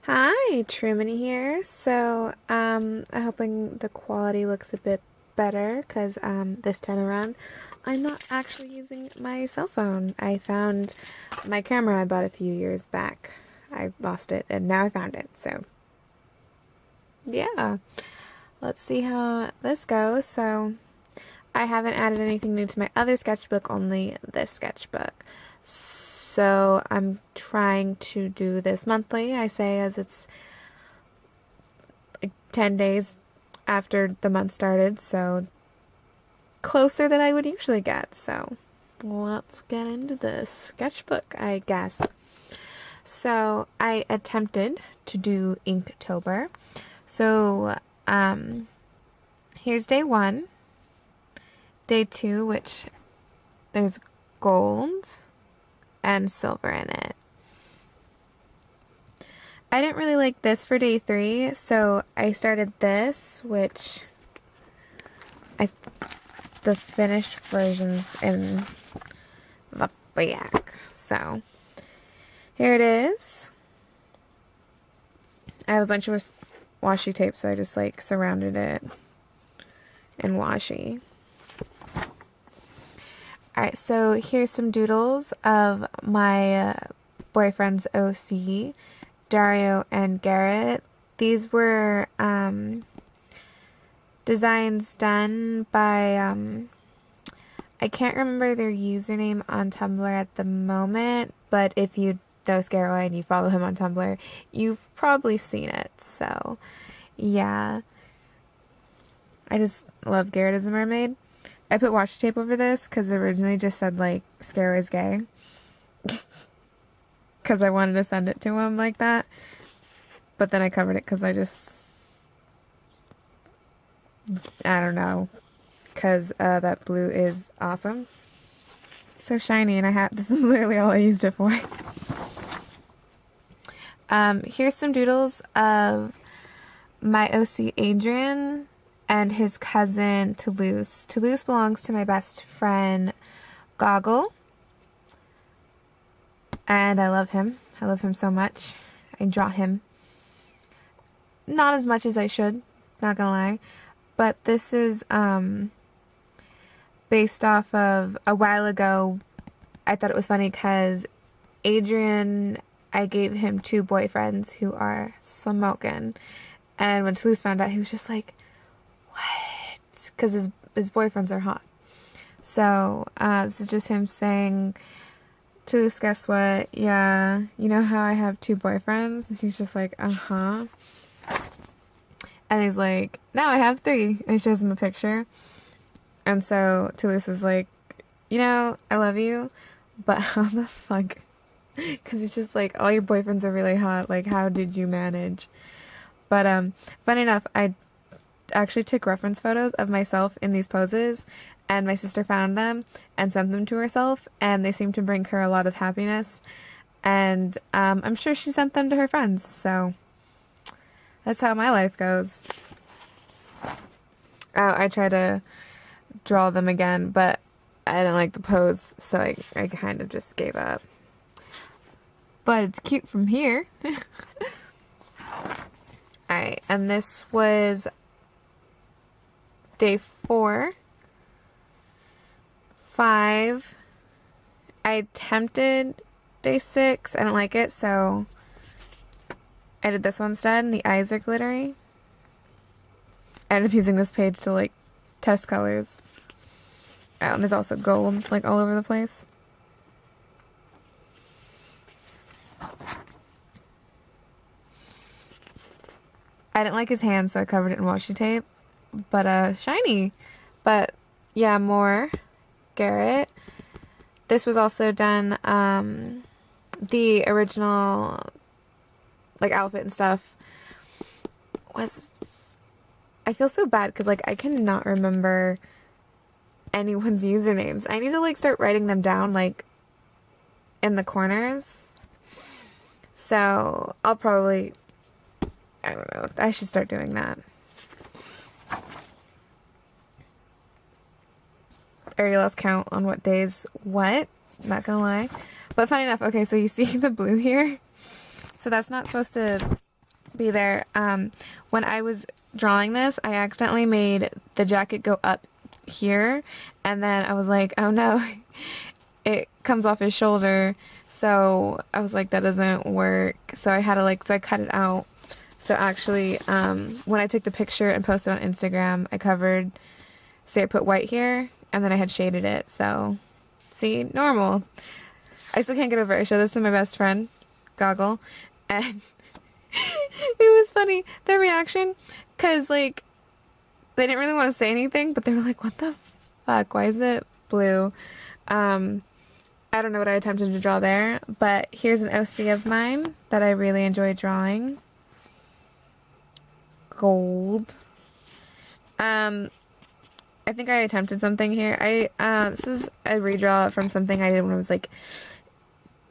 Hi, Truman here. I'm hoping the quality looks a bit better because this time around I'm not actually using my cell phone. I found my camera I bought a few years back. I lost it and now I found it. So, yeah. Let's see how this goes. I haven't added anything new to my other sketchbook, only this sketchbook. So I'm trying to do this monthly, I say, as it's like 10 days after the month started, so closer than I would usually get. So let's get into this sketchbook, I guess. So I attempted to do Inktober. So here's day 1, day 2, which there's gold and silver in it. I didn't really like this for day 3, so I started this, which the finished version's in the back. So here it is. I have a bunch of washi tape, so I just like surrounded it in washi. Alright, so here's some doodles of my boyfriend's OC, Dario and Garrett. These were designs done by, I can't remember their username on Tumblr at the moment, but if you know Scaraway and you follow him on Tumblr, you've probably seen it. So, yeah. I just love Garrett as a mermaid. I put washi tape over this because it originally just said, like, Scaraway's gay. Because I wanted to send it to him like that. But then I covered it because I don't know. Because that blue is awesome. So shiny, and this is literally all I used it for. Here's some doodles of my OC Adrian and his cousin Toulouse. Toulouse belongs to my best friend Goggle. And I love him. I love him so much. I draw him. Not as much as I should, not gonna lie. But this is based off of a while ago. I thought it was funny because Adrian, I gave him 2 boyfriends who are smoking. And when Toulouse found out, he was just like, what? Because his boyfriends are hot. So this is just him saying, Toulouse, guess what? Yeah, you know how I have 2 boyfriends? And he's just like, uh-huh. And he's like, now I have 3. And he shows him a picture. And so Toulouse is like, you know, I love you, but how the fuck? Because he's just like, all your boyfriends are really hot. Like, how did you manage? But funny enough, I actually took reference photos of myself in these poses, and my sister found them and sent them to herself, and they seemed to bring her a lot of happiness. And I'm sure she sent them to her friends, so that's how my life goes. Oh, I tried to draw them again, but I didn't like the pose, so I kind of just gave up. But it's cute from here. Alright, and this was day 4. 5. I attempted day 6. I don't like it, so I did this one instead, and the eyes are glittery. I ended up using this page to, like, test colors. Oh, and there's also gold, like, all over the place. I didn't like his hand, so I covered it in washi tape. But, shiny. But, yeah, more Garrett. This was also done, the original, like, outfit and stuff was, I feel so bad because, like, I cannot remember anyone's usernames. I need to, like, start writing them down, like, in the corners. So, I'll probably, I don't know, I should start doing that. I already lost count on what days what, not gonna lie. But funny enough, okay, so you see the blue here? So that's not supposed to be there. When I was drawing this, I accidentally made the jacket go up here, and then I was like, oh no, it comes off his shoulder. So I was like, that doesn't work. So I had to so I cut it out. So actually, when I took the picture and posted on Instagram, I put white here, and then I had shaded it. So, see, normal. I still can't get over it. I showed this to my best friend, Goggle, and it was funny, their reaction, because, like, they didn't really want to say anything, but they were like, what the fuck? Why is it blue? I don't know what I attempted to draw there, but here's an OC of mine that I really enjoy drawing. Gold. I think I attempted something here. This is a redraw from something I did when I was like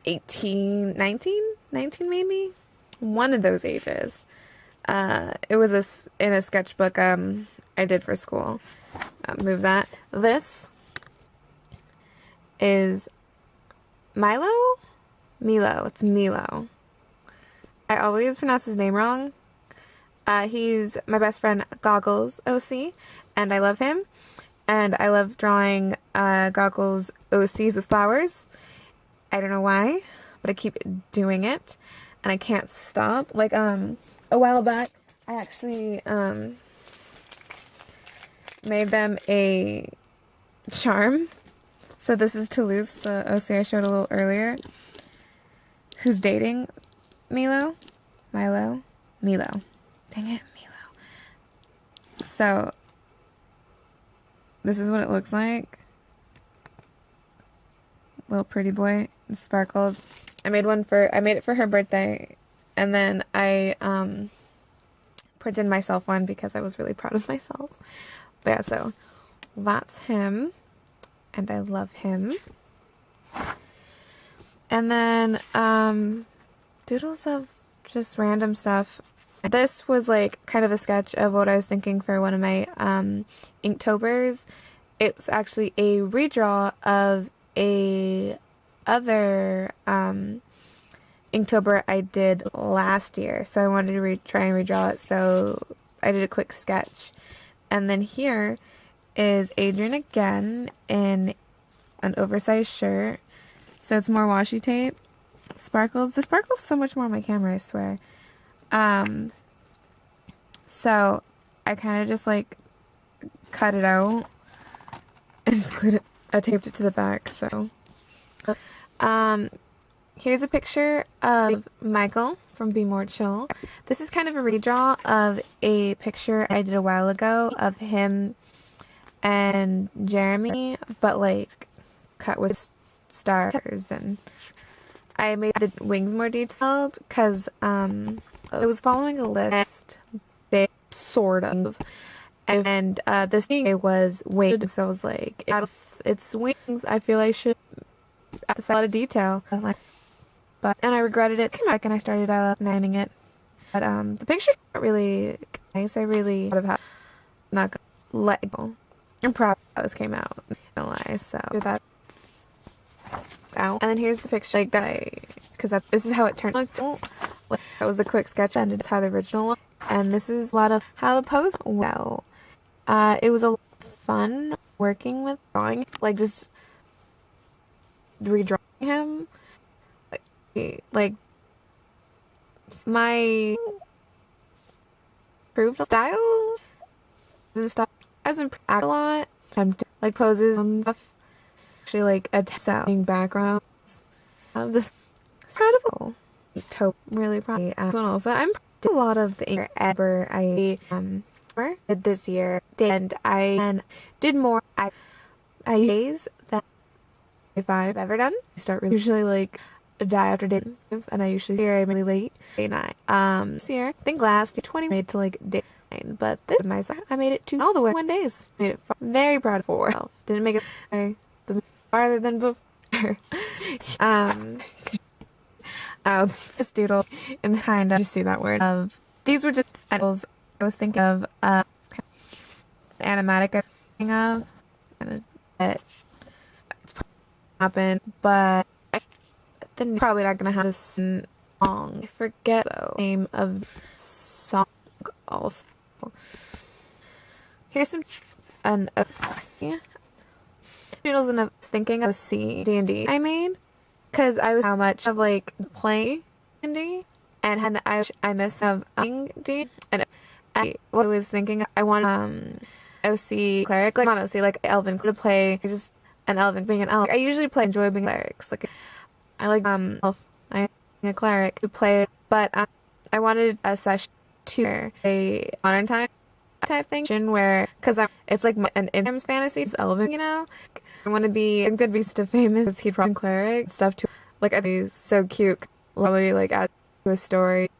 19 maybe? One of those ages. It was in a sketchbook I did for school. Move that. This is Milo? It's Milo. I always pronounce his name wrong. He's my best friend Goggles OC, and I love him. And I love drawing Goggles OCs with flowers. I don't know why, but I keep doing it, and I can't stop. Like, a while back, I actually made them a charm. So this is Toulouse, the OC I showed a little earlier, who's dating Milo. Dang it, Milo. So this is what it looks like. Little pretty boy, sparkles. I made it for her birthday, and then I printed myself one because I was really proud of myself. But yeah, so that's him, and I love him. And then doodles of just random stuff. This was like kind of a sketch of what I was thinking for one of my Inktobers. It's actually a redraw of a other Inktober I did last year. So I wanted to try and redraw it, so I did a quick sketch. And then here is Adrian again in an oversized shirt. So it's more washi tape. Sparkles. The sparkles so much more on my camera, I swear. So I kind of just like cut it out and just glued it, I taped it to the back. So here's a picture of Michael from Be More Chill. This is kind of a redraw of a picture I did a while ago of him and Jeremy, but like cut with stars, and I made the wings more detailed because it was following a list, sort of, and this thing was wings, so I was like, out of its wings, I feel I should add a lot of detail. But I regretted it. Came back and I started outlining it. But the picture not really nice. I really would have not gonna let it go. I'm proud of how this came out. No lie. So do that out. And then here's the picture, like because this is how it turned out. Like, that was the quick sketch, and it's how the original looked. And this is a lot of how the pose went out. It was a lot of fun working with drawing, like just redrawing him. Like my improved style and stuff has improved a lot. Like poses and stuff. Actually, like a sounding backgrounds of this. Proud of it. Really proud. And also, I'm did a lot of the ink ever I did this year, and I did more. I days that if I've ever done. I start usually like a day after day, and I usually here I'm really late day 9. This year I think last 20 made to like day 9, but this is my side. I made it to all the way 1 days. Made it very proud of myself. Didn't make it farther than before. Just doodle and kind of, you see that word of, these were just doodles I was thinking of, animatic I was thinking of, and it happened, but then probably not gonna have this song. I forget the name of also. Here's some yeah. Noodles, and I was thinking of D&D I made, because I was how much of like playing D&D, and I miss of D, and what I was thinking, I want OC cleric, like not OC, like elven to play just an elven, being an elf. I usually enjoy being clerics, like I like elf. I'm a cleric who play, but I wanted a session to a modern time type thing where, because it's like an in fantasy, it's elven, you know. I want to be, I think that'd be so famous. He'd probably cleric stuff too. Like I think he's so cute. Probably like add to a story.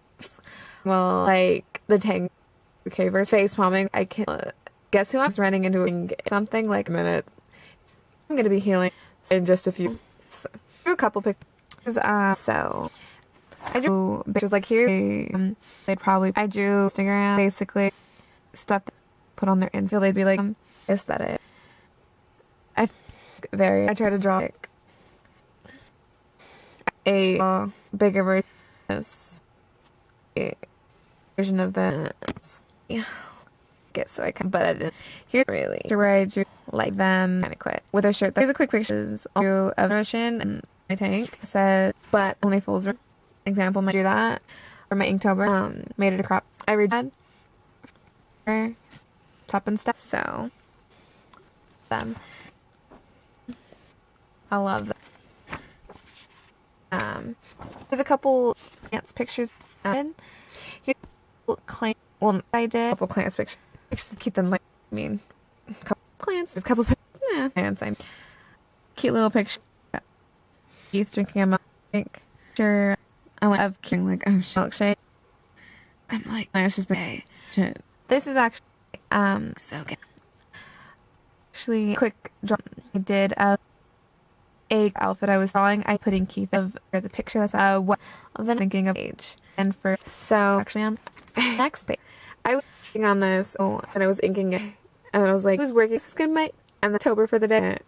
Well, like the tank versus face palming. I can't get to. I was running into something like a minute. I'm gonna be healing in just a few. So, a couple pictures. So I drew pictures like here. They'd probably I drew Instagram basically stuff that put on their Insta. They'd be like aesthetic. I try to draw like a bigger version of that. Yeah, get so I can, but I didn't. Here's really where I drew like them kind of quit with a shirt. There's a quick picture of a version and my tank said, but only fools. Example, I drew that or my Inktober. Made it a crop. I read for top and stuff. So them. I love that. There's a couple plants pictures. Here's well, I did a couple plants pictures. Just keep them like, a couple plants. There's a couple plants. Cute little picture. Keith drinking a picture. I love King like milkshake. I'm like, I was just shit. This is actually so good. Actually, quick drop. I did a outfit I was drawing. I put in Keith of the picture. That's what then thinking of age. And for so actually on next page, I was working on this. Oh, and I was inking it, and I was like, "Who's working? This is gonna my and October for the day."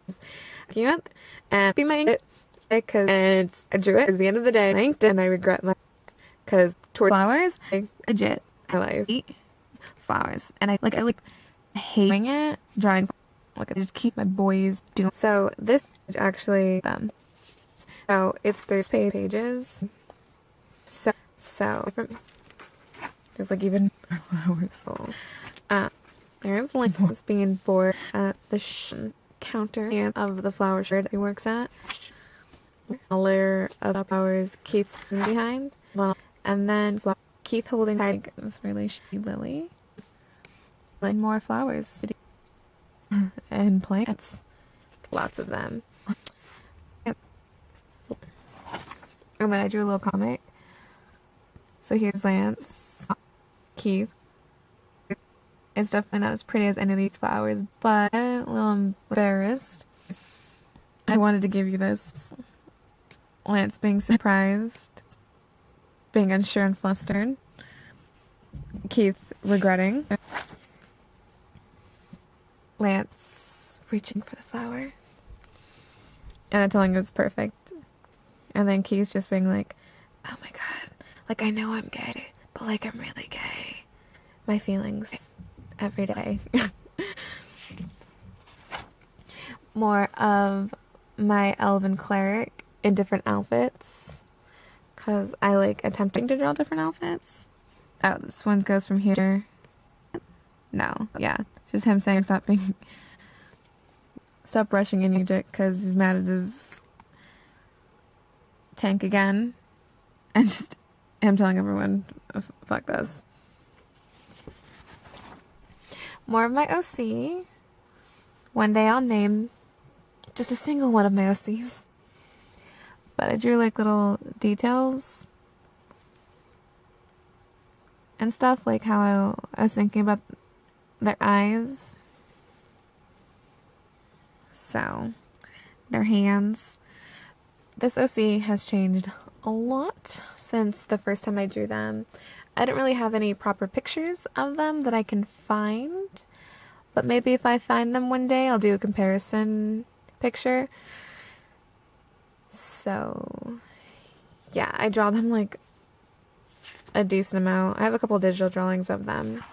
And be my ink because I drew it. It was the end of the day. I inked it, and I regret that because toward flowers, legit, I eat flowers, and I hate doing it. Drawing, like I just keep my boys doing. So this. Actually so it's 30 pages, so different. There's like even flowers sold. There's Lincoln's being bored at the counter of the flower shop he works at. A layer of flowers Keith's behind, and then Keith holding this really shitty lily, like more flowers and plants, lots of them. And then I drew a little comic. So here's Lance, Keith. It's definitely not as pretty as any of these flowers, but a little embarrassed. I wanted to give you this. Lance being surprised, being unsure and flustered. Keith regretting. Lance reaching for the flower. And then telling him it's perfect. And then Keith's just being like, oh my god, like I know I'm gay, but like I'm really gay. My feelings every day. More of my elven cleric in different outfits, because I like attempting to draw different outfits. Oh, this one goes from here. No, yeah, just him saying stop rushing in Egypt because he's mad at his tank again, and just him telling everyone fuck this. More of my OC. One day I'll name just a single one of my OCs, but I drew like little details and stuff, like how I was thinking about their eyes, so their hands. This OC has changed a lot since the first time I drew them. I don't really have any proper pictures of them that I can find, but maybe if I find them one day, I'll do a comparison picture. So, yeah, I draw them like a decent amount. I have a couple digital drawings of them.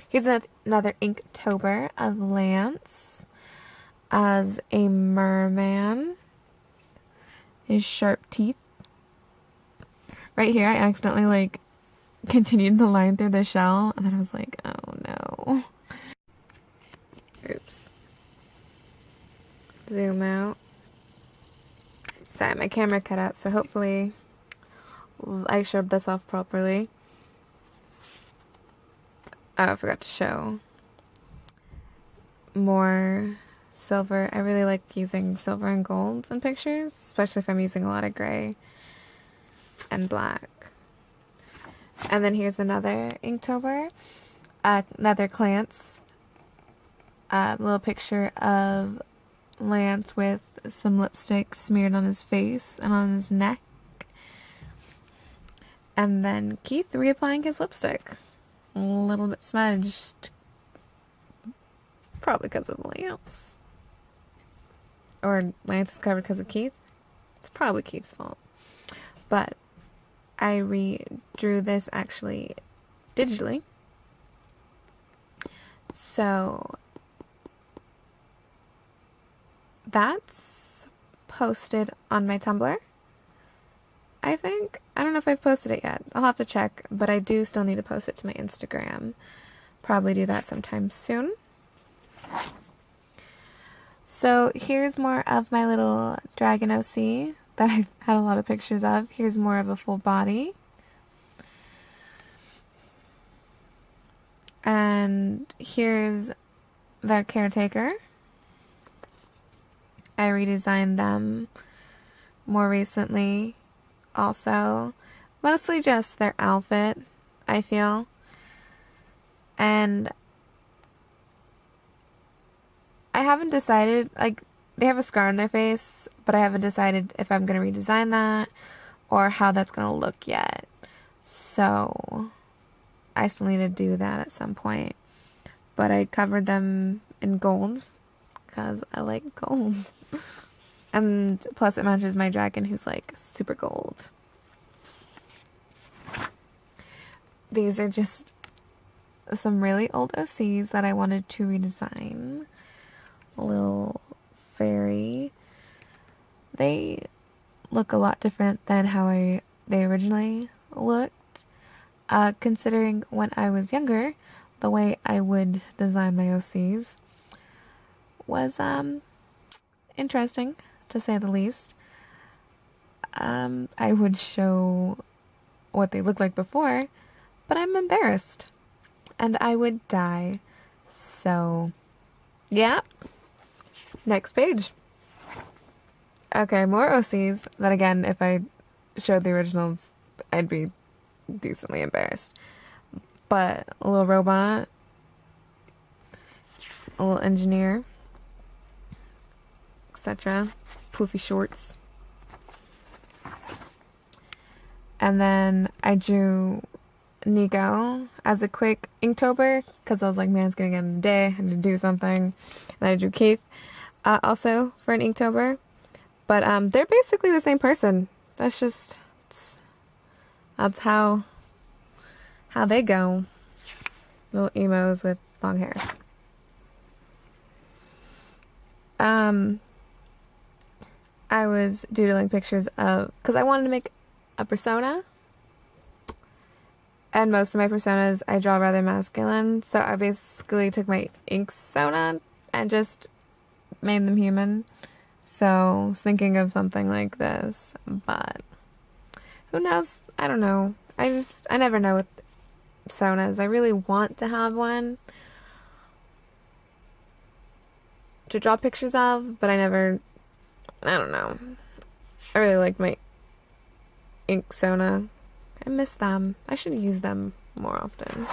Here's another Inktober of Lance as a merman. His sharp teeth. Right here, I accidentally, like, continued the line through the shell, and then I was like, oh no. Oops. Zoom out. Sorry, my camera cut out, so hopefully I showed this off properly. Oh, I forgot to show more silver. I really like using silver and gold in pictures, especially if I'm using a lot of gray and black. And then here's another Inktober, another Clance. Little picture of Lance with some lipstick smeared on his face and on his neck. And then Keith reapplying his lipstick. A little bit smudged. Probably because of Lance. Or Lance is covered because of Keith. It's probably Keith's fault. But I redrew this actually digitally. So that's posted on my Tumblr, I think. I don't know if I've posted it yet. I'll have to check, but I do still need to post it to my Instagram. Probably do that sometime soon. So here's more of my little dragon OC that I've had a lot of pictures of. Here's more of a full body. And here's their caretaker. I redesigned them more recently also. Mostly just their outfit, I feel. And I haven't decided, like, they have a scar on their face, but I haven't decided if I'm going to redesign that or how that's going to look yet. So I still need to do that at some point. But I covered them in golds because I like golds. And plus it matches my dragon who's like super gold. These are just some really old OCs that I wanted to redesign. A little fairy. They look a lot different than how they originally looked. Considering when I was younger, the way I would design my OCs was interesting, to say the least. I would show what they looked like before, but I'm embarrassed. And I would die. So, yeah. Next page. Okay, more OCs that, again, if I showed the originals, I'd be decently embarrassed. But a little robot, a little engineer, etc. Poofy shorts. And then I drew Nico as a quick Inktober because I was like, man, it's gonna get in the day. I need to do something. And I drew Keith also for an Inktober. But they're basically the same person. That's just, that's how they go. Little emos with long hair. I was doodling pictures of, because I wanted to make a persona. And most of my personas I draw rather masculine. So I basically took my Inksona and just made them human. So I was thinking of something like this. But who knows? I don't know. I never know with personas. I really want to have one to draw pictures of, but I don't know. I really like my Inksona. I miss them. I should use them more often.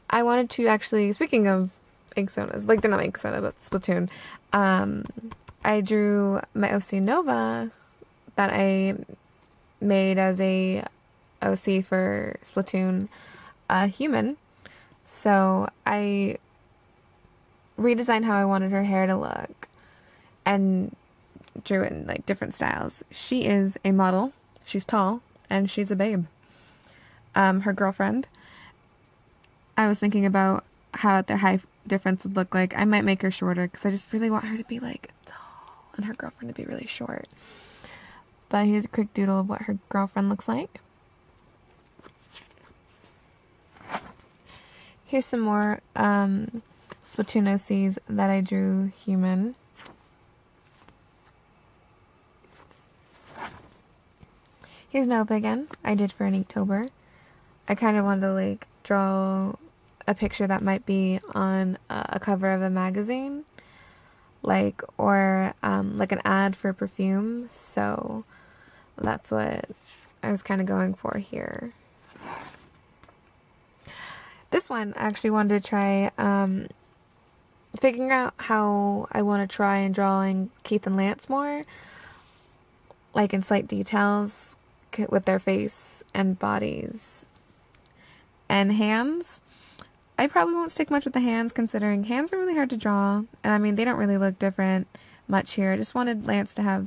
I wanted to actually, speaking of Inksonas, like they're not Inksona, but Splatoon, I drew my OC Nova that I made as a OC for Splatoon human. So I redesigned how I wanted her hair to look and drew it in like different styles. She is a model. She's tall and she's a babe. her girlfriend. I was thinking about how their height difference would look like. I might make her shorter because I just really want her to be like tall and her girlfriend to be really short. But here's a quick doodle of what her girlfriend looks like. Here's some more Splatoon OCs that I drew human. Here's Nova again. I did for an Inktober. I kind of wanted to like draw a picture that might be on a cover of a magazine, like, or like an ad for perfume. So that's what I was kind of going for here. This one I actually wanted to try figuring out how I want to try and drawing Keith and Lance more, like in slight details with their face and bodies and hands. I probably won't stick much with the hands, considering hands are really hard to draw, and I mean they don't really look different much here. I just wanted Lance to have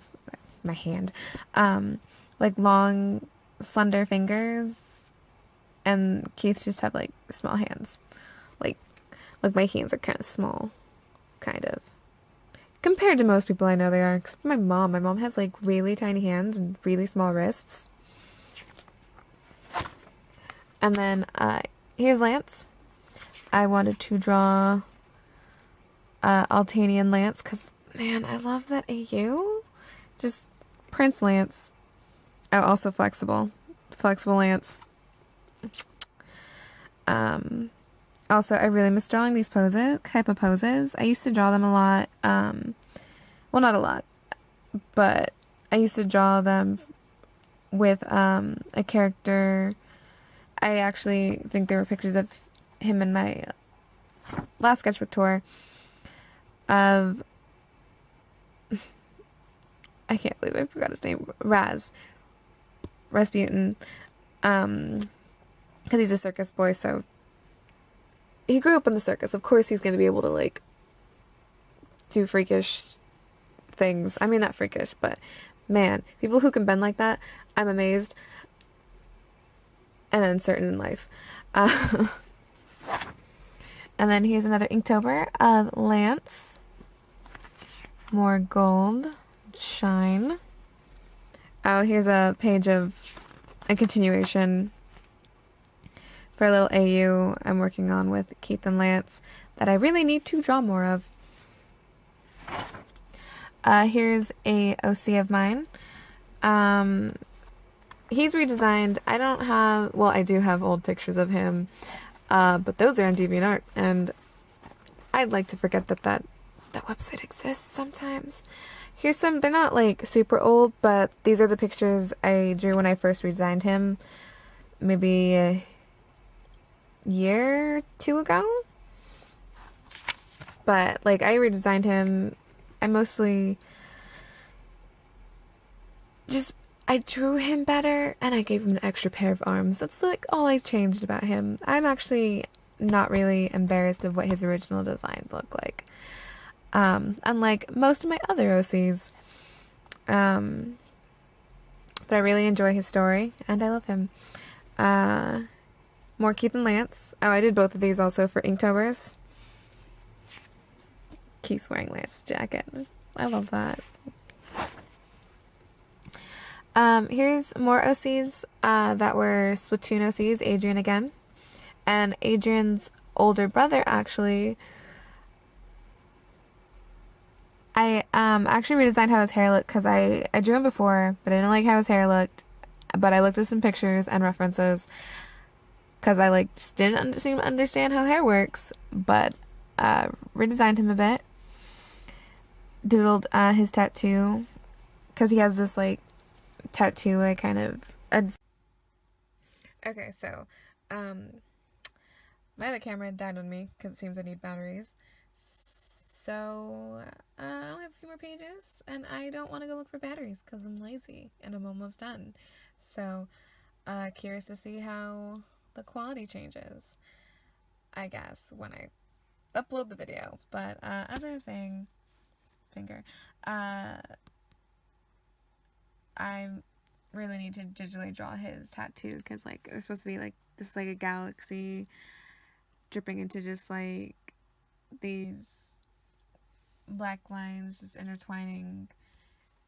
my hand like long slender fingers, and Keith just have like small hands. Like my hands are kind of small, kind of, compared to most people I know they are. Except my mom has like really tiny hands and really small wrists. And then here's Lance. I wanted to draw Altanian Lance because, man, I love that AU. Just Prince Lance. Oh, also flexible Lance. Also, I really miss drawing these type of poses. I used to draw them a lot. Well, not a lot, but I used to draw them with a character. I actually think there were pictures of him in my last sketchbook tour of, I can't believe I forgot his name, Rasputin, because he's a circus boy, so he grew up in the circus. Of course he's going to be able to, like, do freakish things. I mean, not freakish, but, man, people who can bend like that, I'm amazed and uncertain in life. And then here's another Inktober of Lance. More gold. Shine. Oh, here's a page of a continuation for a little AU I'm working on with Keith and Lance that I really need to draw more of. Here's a OC of mine. He's redesigned. I don't have, well, I do have old pictures of him, but those are on DeviantArt, and I'd like to forget that website exists sometimes. Here's some, they're not like super old, but these are the pictures I drew when I first redesigned him, maybe a year or two ago. But like I redesigned him, I mostly just, I drew him better and I gave him an extra pair of arms. That's like all I changed about him. I'm actually not really embarrassed of what his original design looked like. Unlike most of my other OCs. But I really enjoy his story and I love him. More Keith and Lance. Oh, I did both of these also for Inktober's. Keith's wearing Lance's jacket. I love that. Here's more OCs that were Splatoon OCs, Adrian again. And Adrian's older brother, actually. I actually redesigned how his hair looked because I drew him before, but I didn't like how his hair looked. But I looked at some pictures and references because I like just didn't seem to understand how hair works. But redesigned him a bit. Doodled his tattoo because he has this like tattoo I kind of okay, so my other camera died on me because it seems I need batteries, so I only have a few more pages and I don't want to go look for batteries because I'm lazy and I'm almost done. So curious to see how the quality changes, I guess, when I upload the video. But as I was saying, I'm really need to digitally draw his tattoo, because like it's supposed to be like this is like a galaxy dripping into just like these black lines just intertwining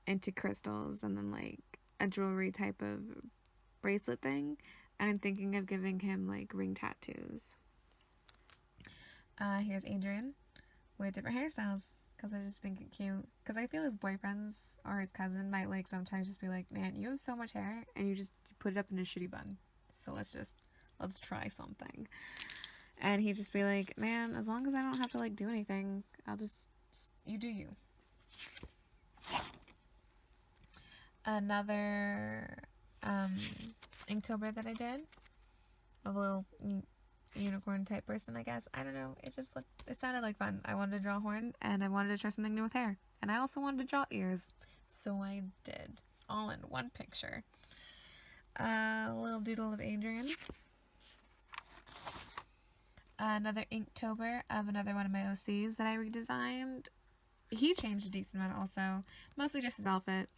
into crystals, and then like a jewelry type of bracelet thing. And I'm thinking of giving him like ring tattoos. Here's Adrian with different hairstyles, because I just think it cute. Because I feel his boyfriends or his cousin might like sometimes just be like, man, you have so much hair and you just put it up in a shitty bun. So let's try something. And he'd just be like, man, as long as I don't have to like do anything, I'll just you do you. Another Inktober that I did, a little unicorn type person, I guess. I don't know. It sounded like fun. I wanted to draw a horn, and I wanted to try something new with hair. And I also wanted to draw ears. So I did. All in one picture. A little doodle of Adrian. Another Inktober of another one of my OCs that I redesigned. He changed a decent amount also. Mostly just his outfit.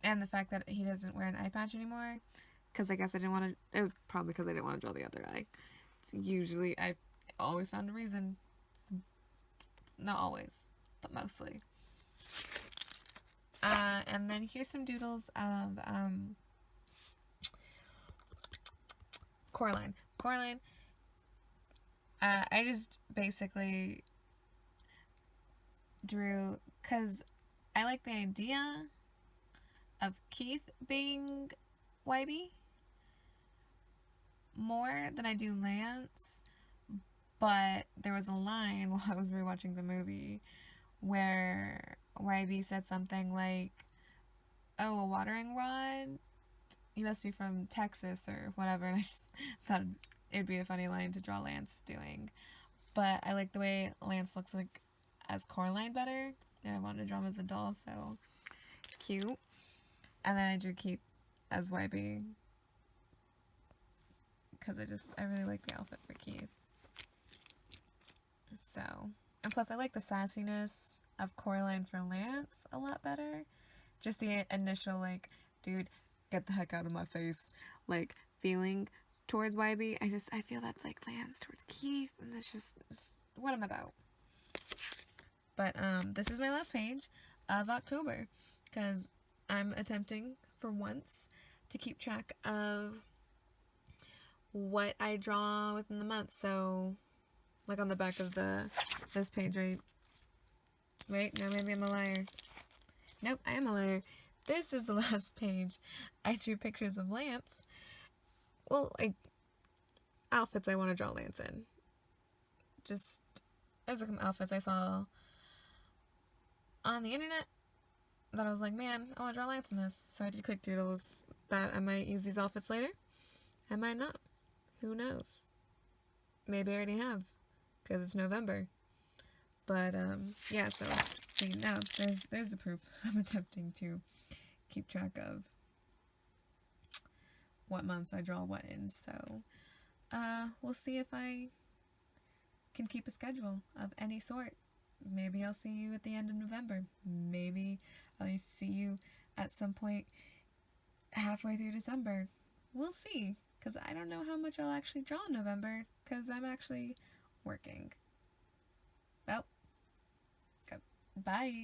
And the fact that he doesn't wear an eye patch anymore. Because I guess I didn't want to... probably because I didn't want to draw the other eye. It's usually... I always found a reason. Not always, but mostly. And then here's some doodles of Coraline. Coraline, I just basically drew... because I like the idea of Keith being YB more than I do Lance, but there was a line while I was rewatching the movie where YB said something like, oh, a watering rod? You must be from Texas or whatever, and I just thought it'd be a funny line to draw Lance doing. But I like the way Lance looks like as Coraline better, and I wanted to draw him as a doll, so cute. And then I drew Keith as YB, because I really like the outfit for Keith. So, and plus I like the sassiness of Coraline for Lance a lot better. Just the initial, like, dude, get the heck out of my face, like, feeling towards YB. I feel that's like Lance towards Keith, and that's just what I'm about. But, this is my last page of October, because I'm attempting, for once, to keep track of what I draw within the month. So, like on the back of this page, right? Wait, no, maybe I'm a liar. Nope, I am a liar. This is the last page. I drew pictures of Lance. Well, like, outfits I want to draw Lance in. Just, as some outfits I saw on the internet that I was like, man, I want to draw Lance in this. So I did quick doodles that I might use these outfits later. I might not. Who knows? Maybe I already have, because it's November. But, yeah, so, see, now, there's the proof. I'm attempting to keep track of what months I draw what in, so, we'll see if I can keep a schedule of any sort. Maybe I'll see you at the end of November. Maybe I'll see you at some point halfway through December. We'll see, because I don't know how much I'll actually draw in November, because I'm actually working. Well, bye.